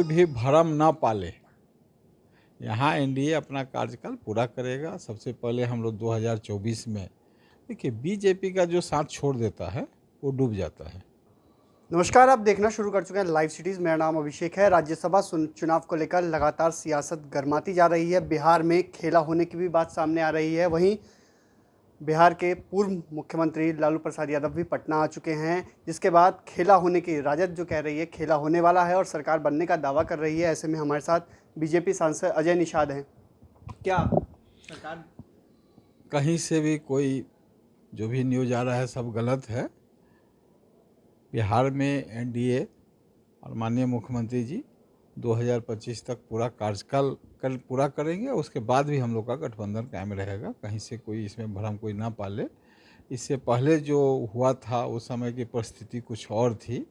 कोई भी भरम ना पाले। यहाँ एनडीए अपना कार्यकाल पूरा करेगा। सबसे पहले हम लोग 2024 में देखिए बीजेपी का जो साथ छोड़ देता है वो डूब जाता है। नमस्कार, आप देखना शुरू कर चुके हैं लाइव सिटीज। मेरा नाम अभिषेक है। राज्यसभा चुनाव को लेकर लगातार सियासत गर्माती जा रही है। बिहार में खेला होने की भी बात सामने आ रही है। वहीं बिहार के पूर्व मुख्यमंत्री लालू प्रसाद यादव भी पटना आ चुके हैं, जिसके बाद खेला होने की राजद जो कह रही है खेला होने वाला है और सरकार बनने का दावा कर रही है। ऐसे में हमारे साथ बीजेपी सांसद अजय निषाद हैं। क्या सरकार कहीं से भी कोई जो भी न्यूज़ आ रहा है सब गलत है। बिहार में एनडीए और माननीय मुख्यमंत्री जी 2025 तक पूरा कार्यकाल कल पूरा करेंगे। उसके बाद भी हम लोग का गठबंधन कायम रहेगा। कहीं से कोई इसमें भ्रम कोई ना पाले। इससे पहले जो हुआ था उस समय की परिस्थिति कुछ और थी।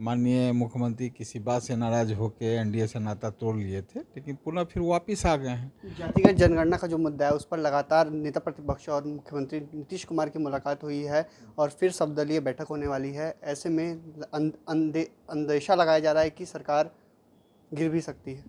माननीय मुख्यमंत्री किसी बात से नाराज होकर एनडीए से नाता तोड़ लिए थे, लेकिन पुनः फिर वापस आ गए हैं। जातिगत जनगणना का जो मुद्दा है उस पर लगातार नेता प्रतिपक्ष और मुख्यमंत्री नीतीश कुमार की मुलाकात हुई है और फिर सर्वदलीय बैठक होने वाली है। ऐसे में अंदेशा लगाया जा रहा है कि सरकार गिर भी सकती है।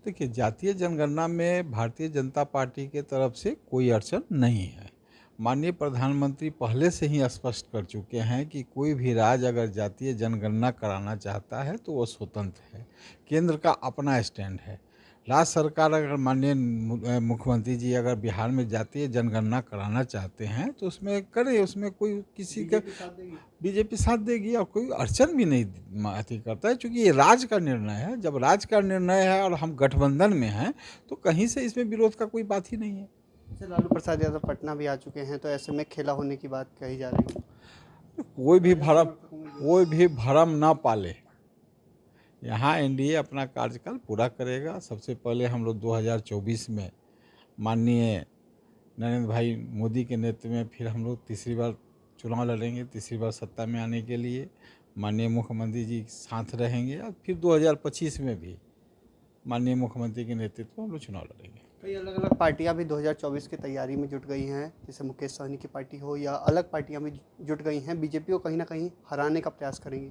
देखिए, जातीय जनगणना में भारतीय जनता पार्टी के तरफ से कोई अड़चन नहीं है। माननीय प्रधानमंत्री पहले से ही स्पष्ट कर चुके हैं कि कोई भी राज्य अगर जातीय जनगणना कराना चाहता है तो वो स्वतंत्र है। केंद्र का अपना स्टैंड है। राज्य सरकार अगर माननीय मुख्यमंत्री जी अगर बिहार में जातीय जनगणना कराना चाहते हैं तो उसमें करें, उसमें कोई किसी का बीजेपी साथ देगी और कोई अड़चन भी नहीं अथी करता है, क्योंकि ये राज्य का निर्णय है। जब राज्य का निर्णय है और हम गठबंधन में हैं तो कहीं से इसमें विरोध का कोई बात ही नहीं है। जैसे लालू प्रसाद यादव पटना भी आ चुके हैं, तो ऐसे में खेला होने की बात कही जा रही है। कोई भी भरम ना पाले। यहाँ एनडीए अपना कार्यकाल पूरा करेगा। सबसे पहले हम लोग 2024 में माननीय नरेंद्र भाई मोदी के नेतृत्व में फिर हम लोग तीसरी बार चुनाव लड़ेंगे। तीसरी बार सत्ता में आने के लिए माननीय मुख्यमंत्री जी साथ रहेंगे और फिर 2025 में भी माननीय मुख्यमंत्री के नेतृत्व में हम लोग चुनाव लड़ेंगे। कई अलग अलग पार्टियां भी 2024 की तैयारी में जुट गई हैं, जैसे मुकेश सहनी की पार्टी हो या अलग पार्टियां भी जुट गई हैं, बीजेपी को कहीं ना कहीं हराने का प्रयास करेंगी।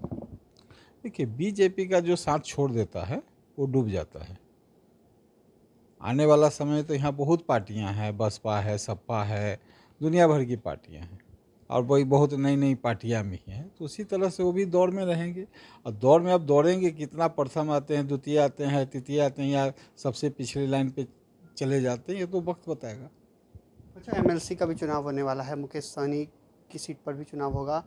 देखिए, बीजेपी का जो साथ छोड़ देता है वो डूब जाता है। आने वाला समय तो यहाँ बहुत पार्टियाँ हैं, बसपा है, सपा है, दुनिया भर की पार्टियाँ हैं और वही बहुत नई नई पार्टियाँ भी हैं। तो उसी तरह से वो भी दौड़ में रहेंगे और दौड़ में अब दौड़ेंगे कितना प्रथम आते हैं, द्वितीय आते हैं, तृतीय आते हैं या सबसे पिछली लाइन पे चले जाते हैं, ये तो वक्त बताएगा। अच्छा, एमएलसी का भी चुनाव होने वाला है, मुकेश सहनी की सीट पर भी चुनाव होगा,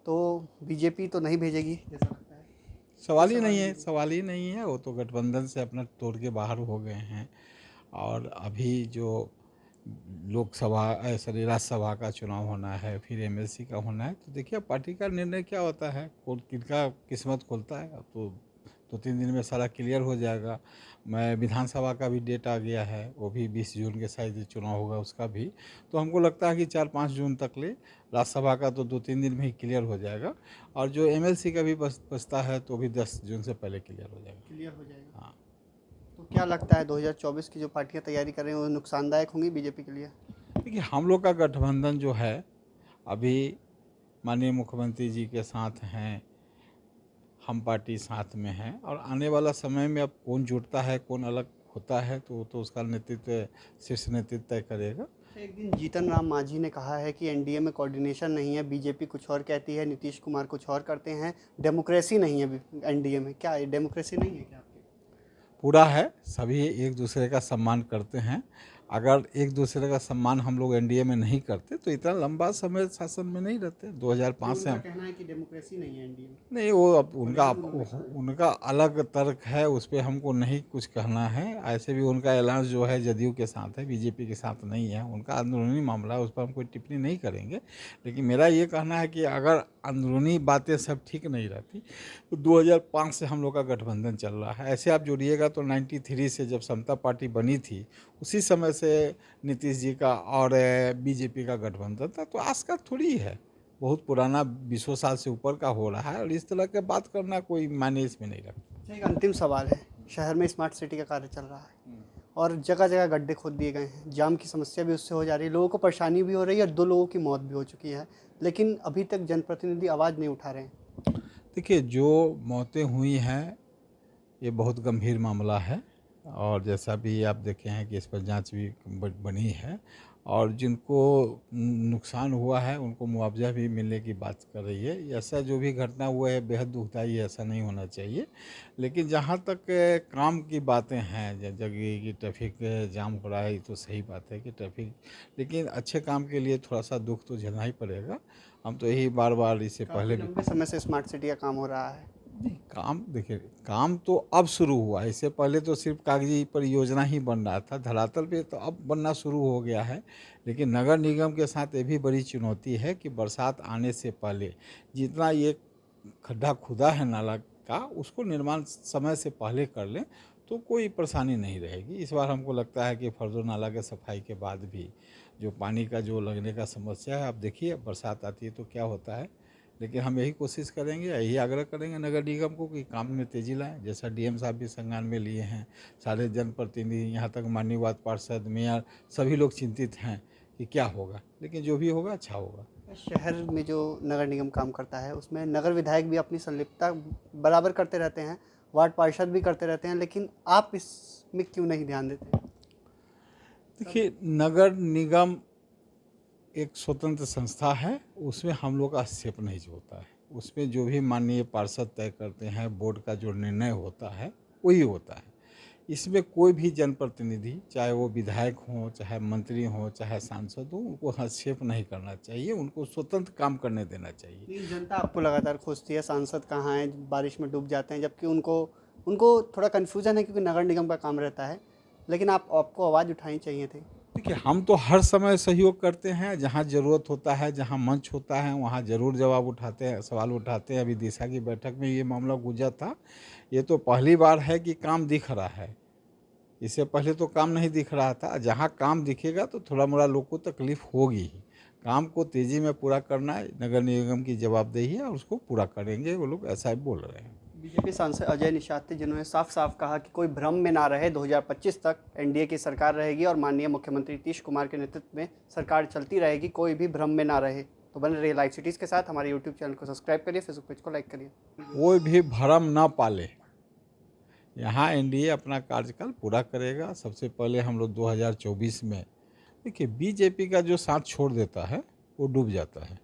तो बीजेपी तो नहीं भेजेगी जैसा लगता है। सवाल ही नहीं है, सवाल ही नहीं है। वो तो गठबंधन से अपना तोड़ के बाहर हो गए हैं और अभी जो लोकसभा सॉरी राज्यसभा का चुनाव होना है, फिर एमएलसी का होना है, तो देखिए पार्टी का निर्णय क्या होता है, कौन किनका किस्मत खुलता है। अब तो 2-3 दिन में सारा क्लियर हो जाएगा। मैं विधानसभा का भी डेट आ गया है, वो भी 20 जून के शायद चुनाव होगा उसका भी। तो हमको लगता है कि 4-5 जून तक ले राज्यसभा का तो 2-3 दिन में ही क्लियर हो जाएगा और जो एमएलसी का भी बचता है तो भी 10 जून से पहले क्लियर हो जाएगा। हाँ, तो क्या लगता है 2024 की जो पार्टियां तैयारी कर रही हैं वो नुकसानदायक होंगी बीजेपी के लिए? देखिए, हम लोग का गठबंधन जो है अभी माननीय मुख्यमंत्री जी के साथ हैं, हम पार्टी साथ में हैं और आने वाला समय में अब कौन जुड़ता है कौन अलग होता है तो उसका नेतृत्व शीर्ष नेतृत्व तय करेगा। एक दिन जीतन राम मांझी ने कहा है कि एनडीए में कोऑर्डिनेशन नहीं है, बीजेपी कुछ और कहती है, नीतीश कुमार कुछ और करते हैं, डेमोक्रेसी नहीं है एनडीए में। क्या डेमोक्रेसी नहीं है क्या आपके? पूरा है, सभी एक दूसरे का सम्मान करते हैं। अगर एक दूसरे का सम्मान हम लोग एनडीए में नहीं करते तो इतना लंबा समय शासन में नहीं रहते। 2005 से हम कहना है कि डेमोक्रेसी नहीं है एनडीए में। नहीं, वो अब उनका अलग तर्क है, उस पर हमको नहीं कुछ कहना है। ऐसे भी उनका अलायंस जो है जदयू के साथ है, बीजेपी के साथ नहीं है। उनका अंदरूनी मामला है, उस पर हम कोई टिप्पणी नहीं करेंगे। लेकिन मेरा ये कहना है कि अगर अंदरूनी बातें सब ठीक नहीं रहती तो 2005 से हम लोग का गठबंधन चल रहा है। ऐसे आप जोड़िएगा तो 93 से जब समता पार्टी बनी थी उसी समय से नीतीश जी का और बीजेपी का गठबंधन था। तो आज का थोड़ी है, बहुत पुराना 20 साल से ऊपर का हो रहा है और इस तरह के बात करना कोई मायने इसमें नहीं रखता। एक अंतिम सवाल है, शहर में स्मार्ट सिटी का कार्य चल रहा है और जगह जगह गड्ढे खोद दिए गए हैं, जाम की समस्या भी उससे हो जा रही है, लोगों को परेशानी भी हो रही है और 2 लोगों की मौत भी हो चुकी है, लेकिन अभी तक जनप्रतिनिधि आवाज़ नहीं उठा रहे हैं। देखिए, जो मौतें हुई हैं ये बहुत गंभीर मामला है और जैसा भी आप देखे हैं कि इस पर जांच भी बनी है और जिनको नुकसान हुआ है उनको मुआवजा भी मिलने की बात कर रही है। ऐसा जो भी घटना हुआ है बेहद दुखदाई है, ऐसा नहीं होना चाहिए। लेकिन जहाँ तक काम की बातें हैं, जगह की ट्रैफिक जाम हो रहा है, ये तो सही बात है कि ट्रैफिक, लेकिन अच्छे काम के लिए थोड़ा सा दुख तो झेलना ही पड़ेगा। हम तो यही बार बार इससे काफ़ी पहले भी लंबे समय से स्मार्ट सिटी का काम हो रहा है। नहीं, काम देखिए, काम तो अब शुरू हुआ है। इससे पहले तो सिर्फ कागजी परियोजना ही बन रहा था, धरातल पे तो अब बनना शुरू हो गया है। लेकिन नगर निगम के साथ ये भी बड़ी चुनौती है कि बरसात आने से पहले जितना ये खड्डा खुदा है नाला का, उसको निर्माण समय से पहले कर लें तो कोई परेशानी नहीं रहेगी। इस बार हमको लगता है कि फर्जो नाला के सफाई के बाद भी जो पानी का जो लगने का समस्या है, आप देखिए बरसात आती है तो क्या होता है। लेकिन हम यही कोशिश करेंगे, यही आग्रह करेंगे नगर निगम को कि काम में तेज़ी लाएं। जैसा डीएम साहब भी संज्ञान में लिए हैं, सारे जनप्रतिनिधि, यहाँ तक माननीय वार्ड पार्षद, मेयर, सभी लोग चिंतित हैं कि क्या होगा। लेकिन जो भी होगा अच्छा होगा। शहर में जो नगर निगम काम करता है उसमें नगर विधायक भी अपनी संलिप्तता बराबर करते रहते हैं, वार्ड पार्षद भी करते रहते हैं, लेकिन आप इसमें क्यों नहीं ध्यान देते? देखिए, नगर निगम एक स्वतंत्र संस्था है, उसमें हम लोग का हस्तक्षेप नहीं होता है। उसमें जो भी माननीय पार्षद तय करते हैं, बोर्ड का जो निर्णय होता है वही होता है। इसमें कोई भी जनप्रतिनिधि, चाहे वो विधायक हों, चाहे मंत्री हों, चाहे सांसद हों, उनको हस्तक्षेप नहीं करना चाहिए, उनको स्वतंत्र काम करने देना चाहिए। लेकिन जनता आपको लगातार खोजती है, सांसद कहाँ हैं, बारिश में डूब जाते हैं, जबकि उनको उनको थोड़ा कन्फ्यूजन है क्योंकि नगर निगम का काम रहता है, लेकिन आपको आवाज़ उठानी चाहिए थी। देखिए, हम तो हर समय सहयोग करते हैं, जहाँ ज़रूरत होता है, जहाँ मंच होता है वहाँ ज़रूर जवाब उठाते हैं, सवाल उठाते हैं। अभी दिशा की बैठक में ये मामला गुजरा था। ये तो पहली बार है कि काम दिख रहा है, इससे पहले तो काम नहीं दिख रहा था। जहाँ काम दिखेगा तो थोड़ा मोड़ा लोग को तकलीफ होगी ही। काम को तेज़ी में पूरा करना है, नगर निगम की जवाबदेही है और उसको पूरा करेंगे, वो लोग ऐसा ही बोल रहे हैं। बीजेपी सांसद अजय निषाद थे जिन्होंने साफ साफ कहा कि कोई भ्रम में ना रहे, 2025 तक एनडीए की सरकार रहेगी और माननीय मुख्यमंत्री नीतीश कुमार के नेतृत्व में सरकार चलती रहेगी, कोई भी भ्रम में ना रहे। तो बने रहिए लाइव सिटीज़ के साथ, हमारे यूट्यूब चैनल को सब्सक्राइब करिए, फेसबुक पेज को लाइक करिए। कोई भी भरम ना पाले, यहाँ एनडीए अपना कार्यकाल पूरा करेगा। सबसे पहले हम लोग 2024 में, देखिए बीजेपी का जो साथ छोड़ देता है वो डूब जाता है।